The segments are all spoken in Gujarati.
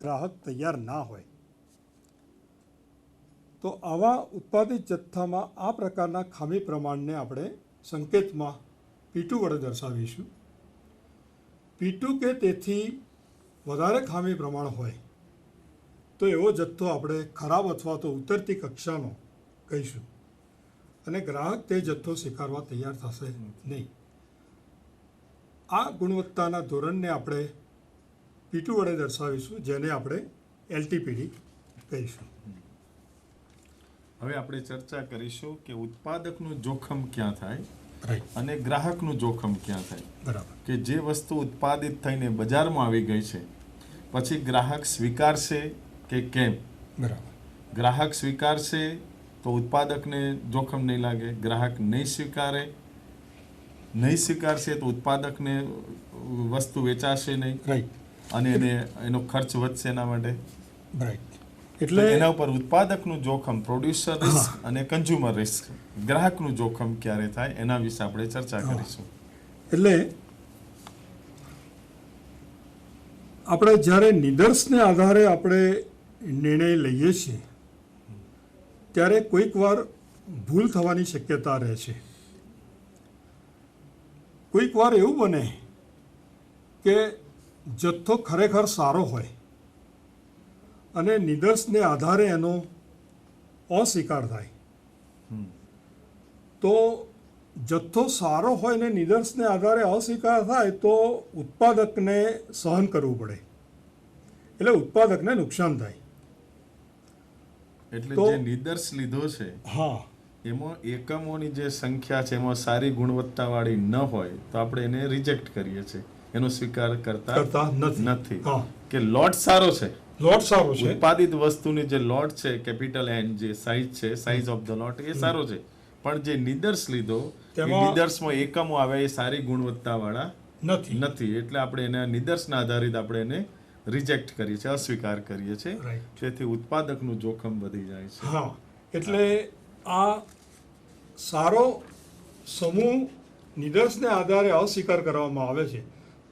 ગ્રાહક તૈયાર ના હોય તો આવા ઉત્પાદિત જથ્થામાં આ પ્રકારના ખામી પ્રમાણને આપણે સંકેતમાં P2 વડે દર્શાવીશું. P2 કે તેથી વધારે ખામી પ્રમાણ હોય તો એવો જથ્થો આપણે ખરાબ અથવા તો ઉતરતી કક્ષાનો કહીશું અને ગ્રાહક તે જથ્થો સ્વીકારવા તૈયાર થશે નહીં. આ ગુણવત્તાના ધોરણને આપણે P2 વડે દર્શાવીશું, જેને આપણે LTPD કહીશું. હવે આપણે ચર્ચા કરીશું કે ઉત્પાદકનું જોખમ ક્યાં થાય રાઈટ, અને ગ્રાહકનું જોખમ ક્યાં થાય. બરાબર. કે જે વસ્તુ ઉત્પાદિત થઈને બજારમાં આવી ગઈ છે પછી ગ્રાહક સ્વીકારશે કે કેમ. બરાબર. ગ્રાહક સ્વીકારશે તો ઉત્પાદકને જોખમ નહીં લાગે. ગ્રાહક નહીં સ્વીકારશે તો ઉત્પાદકને વસ્તુ વેચાશે નહીં રાઈટ અને એનો ખર્ચ વધશે એના માટે. રાઈટ. એટલે એના ઉપર ઉત્પાદકનું જોખમ, પ્રોડ્યુસર રિસ્ક અને કન્ઝ્યુમર રિસ્ક, ગ્રાહકનું જોખમ ક્યારે થાય એના વિશે આપણે ચર્ચા કરીશું. એટલે આપણે જ્યારે નિદર્શને આધારે આપણે નિર્ણય લઈએ છીએ ત્યારે કોઈક વાર ભૂલ થવાની શક્યતા રહે છે. કોઈક વાર એવું બને કે જથ્થો ખરેખર સારો હોય અને નિદર્શને આધારે એનો અસ્વીકાર થાય. તો જથ્થો સારો હોય ને નિદર્શને આધારે અસ્વીકાર થાય તો ઉત્પાદકને સહન કરવું પડે, એટલે ઉત્પાદકને નુકસાન થાય. એટલે તો- જે નિદર્શ લીધો છે હા, એમાં એકમોની જે સંખ્યા છે એમાં સારી ગુણવત્તાવાળી ન હોય તો આપણે એને રિજેક્ટ કરીએ છીએ, એનો સ્વીકાર કરતા નથી. હા, કે લોટ સારો છે, લોટ સારો છે. ઉત્પાદિત વસ્તુની જે લોટ છે, કેપિટલ N જે સાઇઝ છે, સાઇઝ ઓફ ધ લોટ એ સારો છે, પણ જે નિદર્શ લીધો એ તેમાં- નિદર્શમાં એકમો આવે એ સારી ગુણવત્તાવાળા નથી. એટલે આપણે એના નિદર્શના આધારિત આપણે એને રિજેક્ટ કરીએ છીએ, અસ્વીકાર કરીએ છીએ. Right. જેથી ઉત્પાદકનું જોખમ વધી જાય છે. હા, એટલે આ સારો સમૂહ નિદર્શને આધારે અસ્વીકાર કરવામાં આવે છે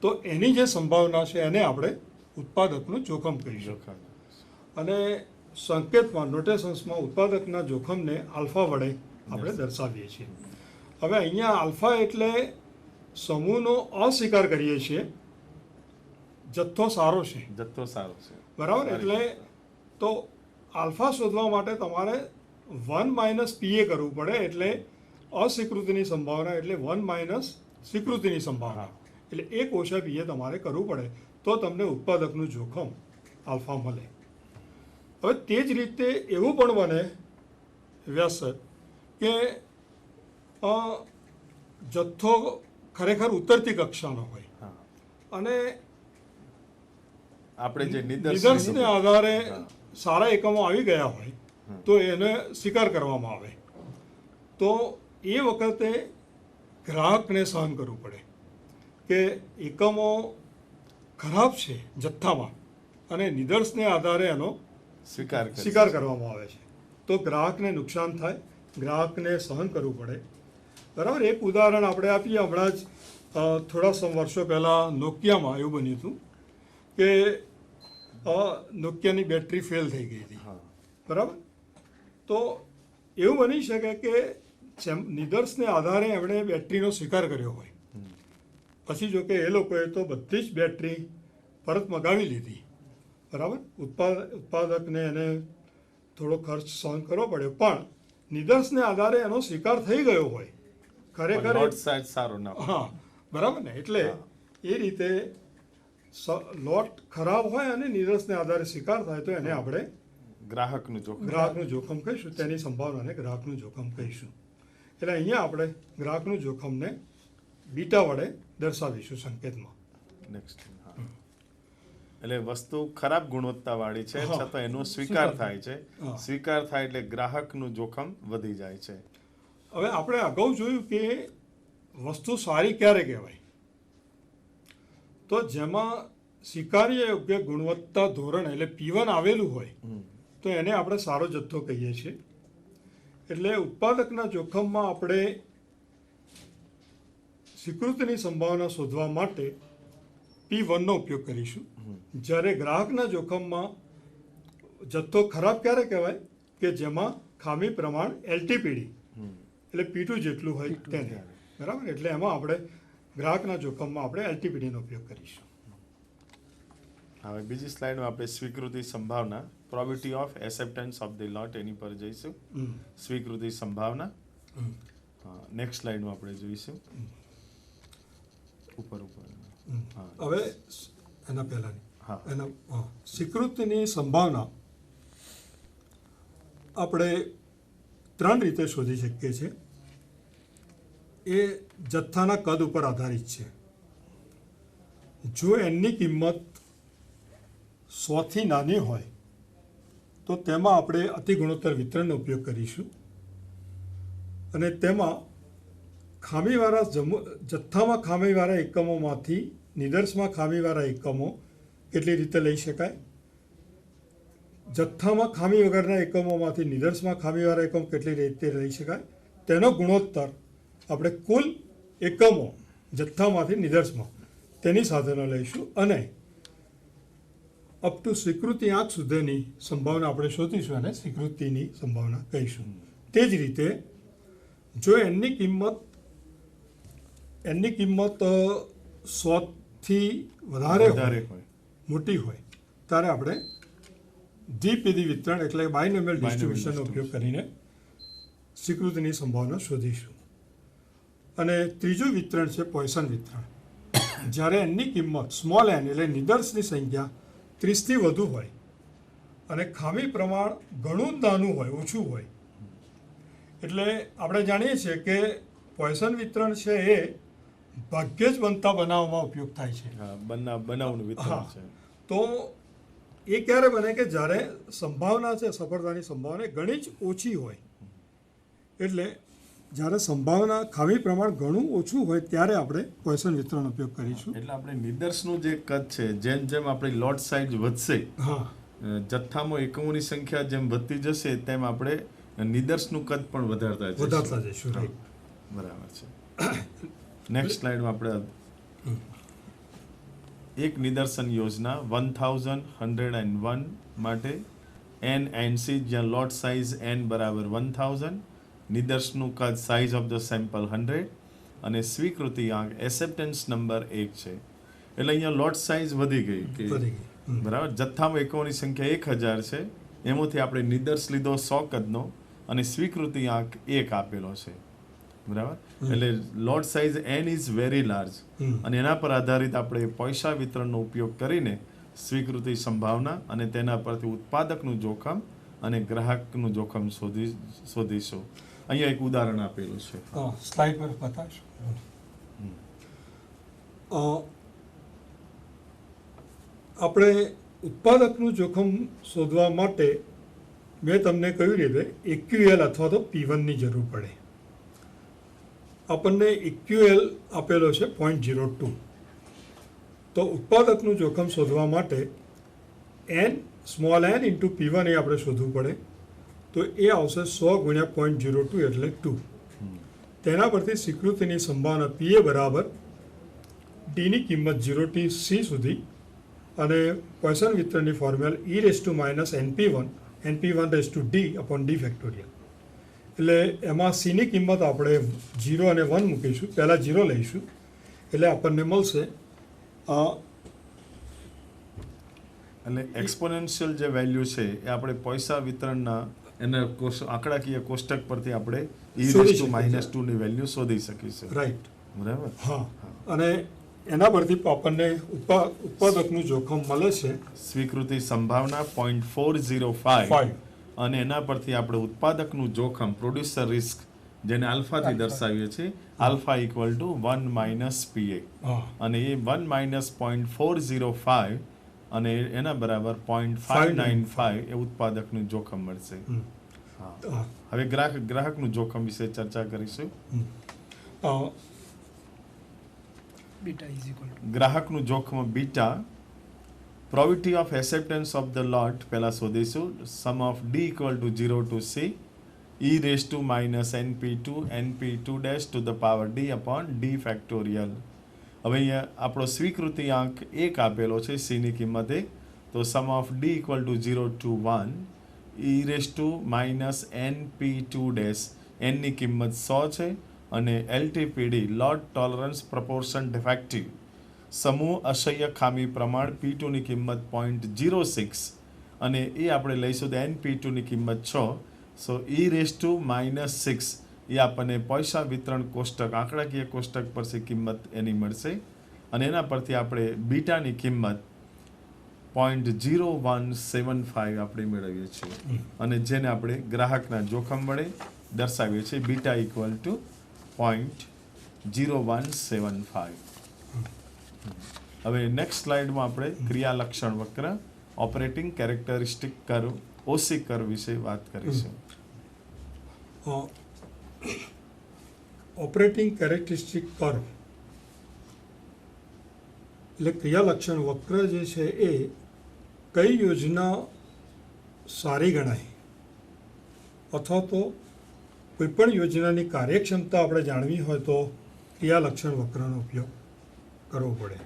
તો એની જે સંભાવના છે એને આપણે ઉત્પાદકનું જોખમ કહીશું. જોખમ. અને સંકેતમાં, નોટેશન્સમાં ઉત્પાદકના જોખમને આલ્ફા વડે આપણે દર્શાવીએ છીએ. હવે અહીંયા આલ્ફા એટલે સમૂહનો અસ્વીકાર કરીએ છીએ, જથ્થો સારો છે, જથ્થો સારો છે. બરાબર. એટલે તો આલ્ફા શોધવા માટે તમારે 1 - PA કરવું પડે, એટલે અસ્વીકૃતિની સંભાવના, એટલે 1 - સ્વીકૃતિની સંભાવના, એટલે 1 - PA તમારે કરવું પડે તો તમને ઉત્પાદકનું જોખમ આલ્ફા મળે. હવે તે જ રીતે એવું પણ બને વ્યાસ કે જથ્થો ખરેખર ઉતરતી કક્ષાનો હોય હા. અને આપણે જે નિદર્શને આધારે સારા એકમો આવી ગયા હોય તો એને સ્વીકાર કરવામાં આવે તો એ વખતે ગ્રાહકને સહન કરવું પડે કે એકમો ખરાબ છે જથ્થામાં અને નિદર્શને આધારે એનો સ્વીકાર કરવામાં આવે છે તો ગ્રાહકને નુકસાન થાય, ગ્રાહકને સહન કરવું પડે. બરાબર. એક ઉદાહરણ આપણે આપીએ. હમણાં જ થોડા વર્ષો પહેલાં નોકિયામાં એવું બન્યું હતું કે નોકિયાની બેટરી ફેલ થઈ ગઈ હતી. બરાબર. તો એવું બની શકે કે નિદર્શને આધારે એમણે બેટરીનો સ્વીકાર કર્યો હોય, પછી જો કે એ લોકોએ તો બધી જ બેટરી પરત મગાવી લીધી. બરાબર. ઉત્પાદકને એને થોડો ખર્ચ સહન કરવો પડ્યો, પણ નિદર્શને આધારે એનો સ્વીકાર થઈ ગયો હોય ખરેખર. સારો ના. હા, બરાબર ને. એટલે એ રીતે લોટ ખરાબ હોય અને નિદર્શને આધારે સ્વીકાર થાય તો એને આપણે ગ્રાહકનું જોખમ કહીશું, તેની સંભાવનાને ગ્રાહકનું જોખમ કહીશું. એટલે અહીંયા આપણે ગ્રાહકનું જોખમને બીટા વડે દર્શાવીશું સંકેતમાં. નેક્સ્ટ. એટલે વસ્તુ ખરાબ ગુણવત્તાવાળી છે હા. છતાં એનો સ્વીકાર થાય છે. હા. સ્વીકાર થાય એટલે ગ્રાહકનું જોખમ વધી જાય છે. હવે આપણે અગાઉ જોયું કે વસ્તુ સારી ક્યારે કહેવાય, તો જેમાં સ્વીકાર્ય યોગ્ય ગુણવત્તા ધોરણ એટલે P1 આવેલું હોય તો એને આપણે સારો જથ્થો કહીએ છીએ. એટલે ઉત્પાદકના જોખમમાં આપણે સ્વીકૃતિની સંભાવના શોધવા માટે P1 નો ઉપયોગ કરીશું. જ્યારે ગ્રાહકના જોખમમાં જથ્થો ખરાબ ક્યારે કહેવાય કે જેમાં ખામી પ્રમાણ LTPD એટલે P2 જેટલું હોય તેને, બરાબર. એટલે એમાં આપણે ગ્રાહકના જોખમમાં આપણે LTPD નો ઉપયોગ કરીશું. હવે બીજી સ્લાઇડમાં આપણે સ્વીકૃતિ સંભાવના પ્રોબિલિટી ઓફ એસેપ્ટન્સ ઓફ ધ લોટ એની પર જઈશું. સ્વીકૃતિ સંભાવના નેક્સ્ટ સ્લાઇડમાં આપણે જોઈશું. ઉપર હવે એના પહેલાની એના સ્વીકૃતિની સંભાવના આપણે 3 રીતે શોધી શકીએ છીએ. એ જથ્થાના કદ ઉપર આધારિત છે. જો એની કિંમત 100 થી નાની હોય તો તેમાં આપણે અતિગુણોત્તર વિતરણનો ઉપયોગ કરીશું અને તેમાં જથ્થામાં ખામીવાળા એકમોમાંથી નિદર્શમાં ખામીવાળા એકમો કેટલી રીતે લઈ શકાય, જથ્થામાં ખામી વગરના એકમોમાંથી નિદર્શમાં ખામીવાળા એકમ કેટલી રીતે લઈ શકાય તેનો ગુણોત્તર આપણે કુલ એકમો જથ્થામાંથી નિદર્શમાં તેની સાથેનો લઈશું અને અપ ટુ સ્વીકૃતિ આંક સુધીની સંભાવના આપણે શોધીશું અને સ્વીકૃતિની સંભાવના કહીશું. તે જ રીતે જો એની કિંમત 100 થી વધારે હોય મોટી હોય ત્યારે આપણે દ્વિપેદી વિતરણ એટલે બાયનોમિયલ ડિસ્ટ્રીબ્યુશનનો ઉપયોગ કરીને સ્વીકૃતિની સંભાવના શોધીશું. અને ત્રીજું વિતરણ છે પોઇસન વિતરણ. જ્યારે એની કિંમત સ્મોલ એન એટલે નિદર્શની સંખ્યા 30 થી વધુ હોય અને ખામી પ્રમાણ ઘણું નાનું હોય, ઓછું હોય, એટલે આપણે જાણીએ છીએ કે પોઇસન વિતરણ છે એ ભાગ્યે જ બનતા બનાવવામાં ઉપયોગ થાય છે. બનાવનું વિતરણ છે. તો એ ક્યારે બને કે જ્યારે સંભાવના છે સફળતાની સંભાવના ઘણી જ ઓછી હોય. એટલે જ્યારે સંભાવના ખામી પ્રમાણ ઘણું ઓછું હોય ત્યારે આપણે પોઇસન વિતરણનો ઉપયોગ કરીશું. એટલે આપણે નિદર્શનું જે કદ છે જેમ જેમ આપણી લોટ સાઇઝ વધશે, જથ્થામાં એકમોની સંખ્યા જેમ વધતી જશે તેમ આપણે નિદર્શનું કદ પણ વધારતા જઈશું. બરાબર છે. નેક્સ્ટ સ્લાઇડમાં આપણે એક નિદર્શન યોજના 1101 માટે NNC જ્યાં લોટ સાઇઝ n બરાબર 1000, નિદર્શનું કદ સાઇઝ ઓફ ધ સેમ્પલ 100 અને સ્વીકૃતિ આંક એસેપ્ટન્સ નંબર 1 છે. એટલે અહીંયા લોટ સાઇઝ વધી ગઈ કે બરાબર. જથ્થામાં એકમોની સંખ્યા 1000 છે, એમાંથી આપણે નિદર્શ લીધો 100 કદનો અને સ્વીકૃતિ આંક 1 આપેલો છે, બરાબર. એટલે lot size n is very large અને એના પર આધારિત આપણે પૈસા વિતરણનો ઉપયોગ કરીને સ્વીકૃતિ સંભાવના અને તેના પરથી ઉત્પાદકનું જોખમ અને ગ્રાહકનું જોખમ શોધીશું. અહીંયા એક ઉદાહરણ આપેલું છે. સ્લાઇડ પર બતાવશો. આપણે ઉત્પાદકનું જોખમ શોધવા માટે મેં તમને કહ્યું રીતે EQL અથવા તો P1 ની જરૂર પડે. આપણને EQL આપેલો છે 0.02. તો ઉત્પાદકનું જોખમ શોધવા માટે સ્મોલ n ઇન્ટુ P1 એ આપણે શોધવું પડે. તો એ આવશે 100 ગુણ્યા 0.02 એટલે 2. તેના પરથી સ્વીકૃતિની સંભાવના PA બરાબર ડીની કિંમત 0 થી C સુધી અને પોઇસન વિતરણની ફોર્મ્યુલ e⁻⁴ d upon d factorial. એટલે એમાં Cની કિંમત આપણે 0 અને 1 મૂકીશું. પહેલાં 0 લઈશું એટલે આપણને મળશે એટલે એક્સપોનેન્શિયલ જે વેલ્યુ છે એ આપણે પૈસા વિતરણના એના આંકડાકીય કોષ્ટક પરથી આપણે e⁻² ની વેલ્યુ શોધી શકીશું. રાઈટ, બરાબર. હા. અને એના પરથી આપણને ઉત્પાદકનું જોખમ મળે છે સ્વીકૃતિ સંભાવના 0.405 અને એના પરથી આપણે ઉત્પાદકનું જોખમ પ્રોડ્યુસર રિસ્ક જેને આલ્ફાથી દર્શાવીએ છીએ આલ્ફા = 1 - PA અને એ 1 - 0.405 અને એના બરાબર 0.595 એ ઉત્પાદકનું જોખમ મળશે. હવે ગ્રાહકનું જોખમ વિશે ચર્ચા કરીશું. ગ્રાહકનું જોખમ beta probability of acceptance of the lot પહેલા શોધીશું. Sum of D = 0 to C e⁻⁻NP2 NP2' to the power D upon D factorial. હવે અહીંયા આપણો સ્વીકૃતિઆંક 1 આપેલો છે, સીની કિંમત 1, તો sum of D equal to 0 to 1 e raise to minus NP2 dash, એનની કિંમત 100 છે અને LTPD lot tolerance proportion defective સમૂહ અસહ્ય ખામી પ્રમાણ P2 ની કિંમત 0.06 અને એ આપણે લઈશું તો NP2 ની કિંમત 6, સો ઈ રેસ ટુ માઇનસ 6 એ આપણને પૈસા વિતરણ કોષ્ટક આંકડાકીય કોષ્ટક પરથી કિંમત એની મળશે અને એના પરથી આપણે બીટાની કિંમત 0.0175 આપણે મેળવીએ છીએ અને જેને આપણે ગ્રાહકના જોખમ વડે દર્શાવીએ છીએ, બીટા ઇક્વલ ટુ 0.0175. હવે નેક્સ્ટ સ્લાઇડમાં આપણે ક્રિયાલક્ષણ વક્ર, ઓપરેટિંગ કેરેક્ટરિસ્ટિક કર્વ, ઓસી કર્વ વિશે વાત કરીશું. ઓપરેટિંગ કેરેક્ટરિસ્ટિક કર્વ એટલે ક્રિયાલક્ષણ વક્ર જે છે એ કઈ યોજના સારી ગણાય અથવા તો કોઈપણ યોજનાની કાર્યક્ષમતા આપણે જાણવી હોય તો ક્રિયાલક્ષણ વક્રનો ઉપયોગ કરવો પડે.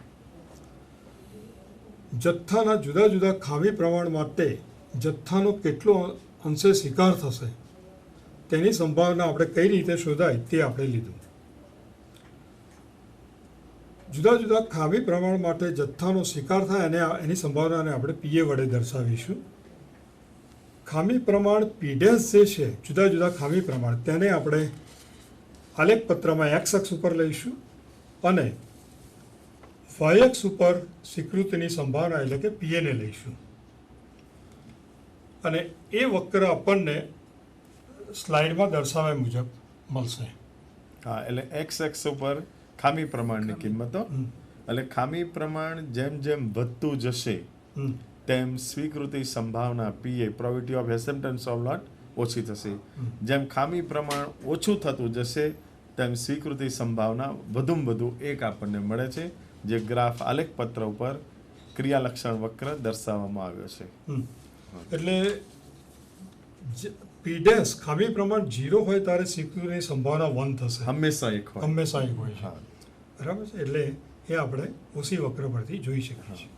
જથ્થાના જુદા જુદા ખામી પ્રમાણ માટે જથ્થાનો કેટલો અંશે સ્વીકાર થશે તેની સંભાવના આપણે કઈ રીતે શોધાય તે આપણે લીધું. જુદા જુદા ખામી પ્રમાણ માટે જથ્થાનો સ્વીકાર થાય અને એની સંભાવનાને આપણે પીએ વડે દર્શાવીશું. ખામી પ્રમાણ પીડેસ જે છે, જુદા જુદા ખામી પ્રમાણ, તેને આપણે આલેખ પત્રમાં એક્સ અક્ષ ઉપર લઈશું અને વાય અક્ષ ઉપર સ્વીકૃતિની સંભાવના એટલે કે પીએને લઈશું અને એ વક્ર આપણને સ્લાઇડમાં દર્શાવ્યા મુજબ મળશે. હા, એટલે એક્સ એક્સ ઉપર ખામી પ્રમાણની કિંમતો, એટલે ખામી પ્રમાણ જેમ જેમ વધતું જશે તેમ સ્વીકૃતિ સંભાવના પીએ, પ્રોબેબિલિટી ઓફ એક્સેપ્ટન્સ ઓફ લોટ, ઓછી થશે. જેમ ખામી પ્રમાણ ઓછું થતું જશે તેમ સ્વીકૃતિ સંભાવના વધુમાં વધુ 1 આપણને મળે છે, જે ગ્રાફ આલેખ પત્ર ઉપર ક્રિયાલક્ષણ વક્ર દર્શાવવામાં આવ્યો છે. એટલે પીડેસ ખામી પ્રમાણ 0 હોય ત્યારે સ્વીકૃતિની સંભાવના 1 થશે, હંમેશા 1 હોય, હંમેશા 1 હોય છે. બરાબર છે. એટલે એ આપણે ઓસી વક્ર પરથી જોઈ શકીએ છીએ.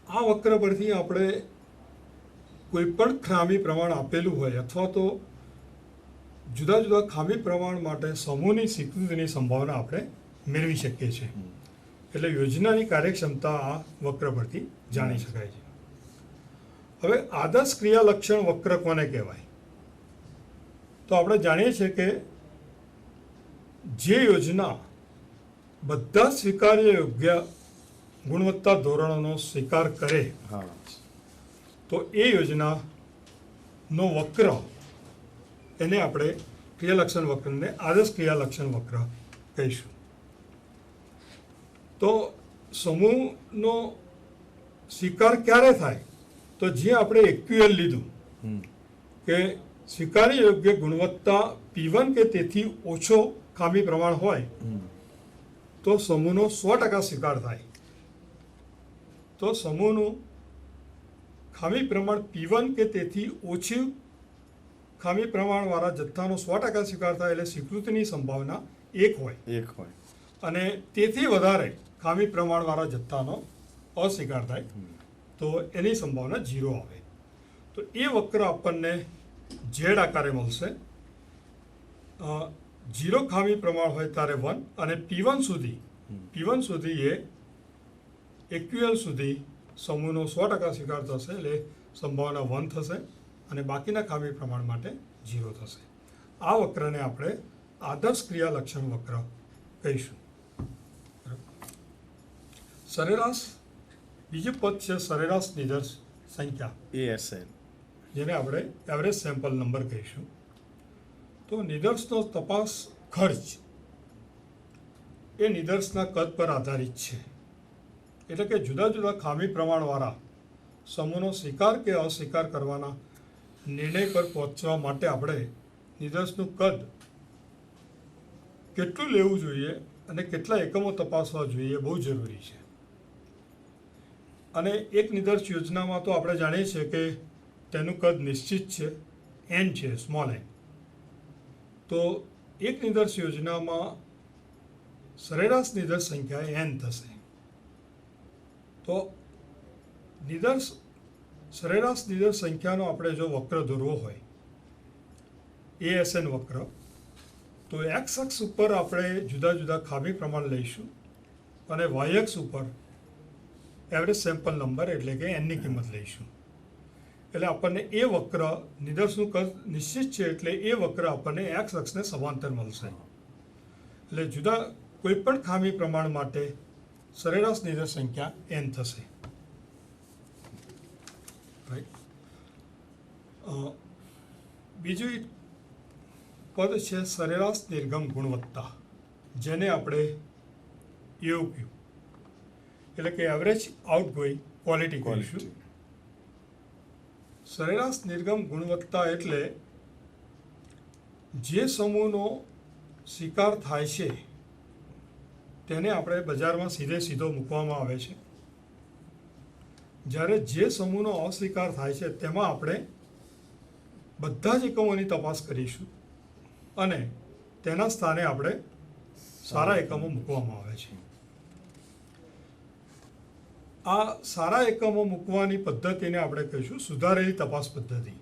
આ વક્ર પરથી આપણે કોઈ પણ ખામી પ્રમાણ આપેલું હોય અથવા તો જુદા જુદા ખામી પ્રમાણ માટે સમૂહની સ્વીકૃતિની સંભાવના આપણે મેળવી શકીએ છીએ. એટલે યોજનાની કાર્યક્ષમતા આ વક્ર પરથી જાણી શકાય છે. હવે આદર્શ ક્રિયાલક્ષણ વક્ર કોને કહેવાય? તો આપણે જાણીએ છીએ કે જે યોજના બધા સ્વીકાર્ય યોગ્ય ગુણવત્તા ધોરણોનો સ્વીકાર કરે તો એ યોજનાનો વક્ર એને આપણે ક્રિયાલક્ષણ વક્રને આદર્શ ક્રિયાલક્ષણ વક્ર કહીશું. તો સમૂહનો સ્વીકાર ક્યારે થાય? તો જે આપણે એક્યુએલ લીધું કે સ્વીકાર્ય યોગ્ય ગુણવત્તા P1 કે તેથી ઓછો ખામી પ્રમાણ હોય તો સમૂહનો 100% સ્વીકાર થાય. તો સમૂહનું ખામી પ્રમાણ P1 કે તેથી ઓછી ખામી પ્રમાણવાળા જથ્થાનો 100% સ્વીકાર થાય એટલે સ્વીકૃતિની સંભાવના 1 હોય અને તેથી વધારે ખામી પ્રમાણવાળા જથ્થાનો અસ્વીકાર થાય તો એની સંભાવના 0 આવે. તો એ વક્ર આપણને ઝેડ આકારે મળશે. 0 ખામી પ્રમાણ હોય ત્યારે 1 અને P1 સુધી એ એક્યુએલ સુધી સમૂહનો 100% સ્વીકાર થશે એટલે સંભાવના 1 થશે અને બાકીના ખામી પ્રમાણ માટે 0 થશે. આ વક્રને આપણે આદર્શ ક્રિયાલક્ષણ વક્ર કહીશું. સરેરાશ, બીજું પદ છે સરેરાશ નિદર્શ સંખ્યા, ASN, જેને આપણે એવરેજ સેમ્પલ નંબર કહીશું. તો નિદર્શનો તપાસ ખર્ચ એ નિદર્શના કદ પર આધારિત છે. એટલે કે જુદા જુદા ખામી પ્રમાણવાળા સમૂહનો સ્વીકાર કે અસ્વીકાર કરવાના નિર્ણય પર પહોંચવા માટે આપણે નિદર્શનું કદ કેટલું લેવું જોઈએ અને કેટલા એકમો તપાસવા જોઈએ બહુ જરૂરી છે. અને એક નિદર્શ યોજનામાં તો આપણે જાણીએ છીએ કે તેનું કદ નિશ્ચિત છે, n છે, સ્મોલ n. તો એક નિદર્શ યોજનામાં સરેરાશ નિદર્શ સંખ્યા n થશે. તો સરેરાશ નિદર્શ સંખ્યાનો આપણે જો વક્ર દોરવો હોય ASN વક્ર, તો x અક્ષ ઉપર આપણે જુદા જુદા ખામી પ્રમાણ લઈશું અને y અક્ષ ઉપર એવરેજ સેમ્પલ નંબર એટલે કે n ની કિંમત લઈશું. એટલે આપણને એ વક્ર નિદર્શનું કદ નિશ્ચિત છે એટલે એ વક્ર આપણને x અક્ષને સમાંતર મળશે. એટલે જુદા કોઈ પણ ખામી પ્રમાણ માટે સરેરાશ નિદર્શ સંખ્યા n થશે. રાઈટ. બીજું પદ છે સરેરાશ નિર્ગમ ગુણવત્તા, જેને આપણે AOQ એટલે કે એવરેજ આઉટગોઈંગ ક્વોલિટી કહીશું. સરેરાશ નિર્ગમ ગુણવત્તા એટલે જે સમૂહનો સ્વીકાર થાય છે તેને આપણે બજારમાં સીધો મૂકવામાં આવે છે. જ્યારે જે સમૂહનો અસ્વીકાર થાય છે તેમાં આપણે બધા જ એકમોની તપાસ કરીશું અને તેના સ્થાને આપણે સારા એકમો મૂકવામાં આવે છે. આ સારા એકમો મૂકવાની પદ્ધતિને આપણે કહીશું સુધારેલી તપાસ પદ્ધતિ.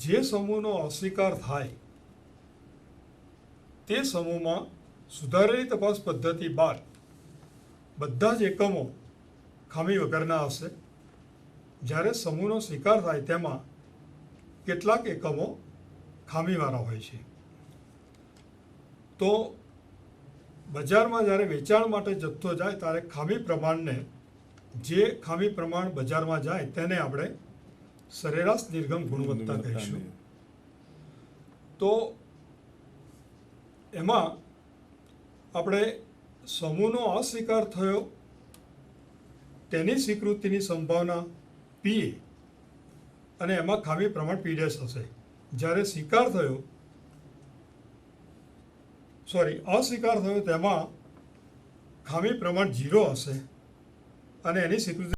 જે સમૂહનો અસ્વીકાર થાય તે સમૂહમાં સુધારેલી તપાસ પદ્ધતિ બાદ બધા જ એકમો ખામી વગરના હશે. જ્યારે સમૂહનો સ્વીકાર થાય તેમાં કેટલાક એકમો ખામીવાળા હોય છે. તો બજારમાં જ્યારે વેચાણ માટે જથ્થો જાય ત્યારે ખામી પ્રમાણને, જે ખામી પ્રમાણ બજારમાં જાય તેને આપણે સરેરાશ નિર્ગમ ગુણવત્તા કહીશું. તો એમાં આપણે સમૂહનો અસ્વીકાર થયો તેની સ્વીકૃતિની સંભાવના PA અને એમાં ખામી પ્રમાણ P' હશે. જ્યારે અસ્વીકાર થયો તેમાં ખામી પ્રમાણ 0 હશે અને એની સ્વીકૃતિ